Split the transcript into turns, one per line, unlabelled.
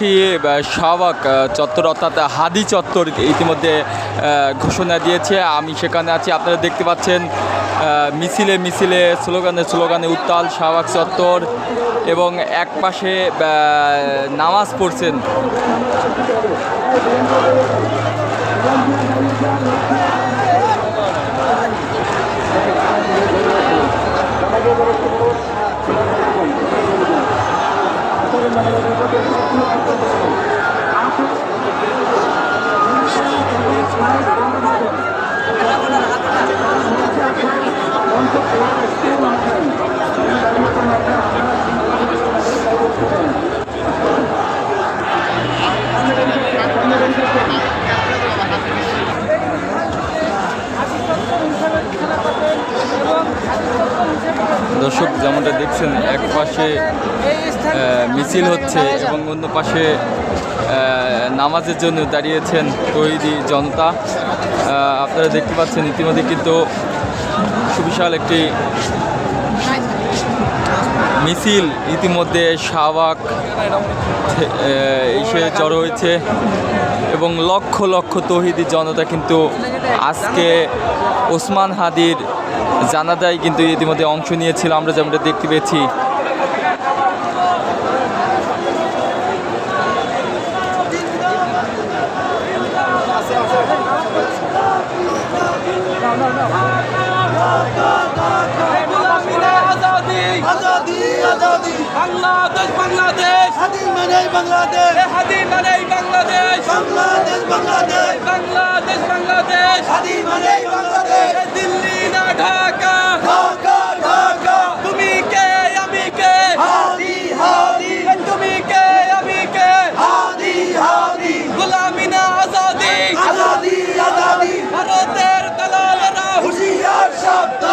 আছি শাহবাগ চত্বর অর্থাৎ হাদি চত্বর ইতিমধ্যে ঘোষণা দিয়েছে। আমি সেখানে আছি, আপনারা দেখতে পাচ্ছেন মিছিলে মিছিলে স্লোগানে উত্তাল শাহবাগ চত্বর এবং এক পাশে নামাজ পড়ছেন। দর্শক যেমনটা দেখছেন, এক পাশে মিছিল হচ্ছে এবং অন্য পাশে নামাজের জন্য দাঁড়িয়েছেন তৌহিদি জনতা। আপনারা দেখতে পাচ্ছেন ইতিমধ্যে কিন্তু সুবিশাল একটি মিছিল ইতিমধ্যে শাহবাগ এসে জড়ো হয়েছে এবং লক্ষ লক্ষ তৌহিদি জনতা কিন্তু আজকে ওসমান হাদির জানাজায় কিন্তু ইতিমধ্যে অংশ নিয়েছিল, আমরা যেমনটা দেখতে পেয়েছি।
বাংলাদেশ বাংলাদেশ হাদি মানেই বাংলাদেশ হাদি মানেই বাংলাদেশ বাংলাদেশ বাংলাদেশ বাংলাদেশ বাংলাদেশ হাদি মানেই বাংলাদেশ দিল্লি না ঢাকা ঢাকা ঢাকা তুমি কে আমি কে হাদি হাদি তুমি কে আমি কে হাদি হাদি গোলামি না আজাদি আজাদি আজাদি ভারতের দালালেরা হুঁশিয়ার শব্দ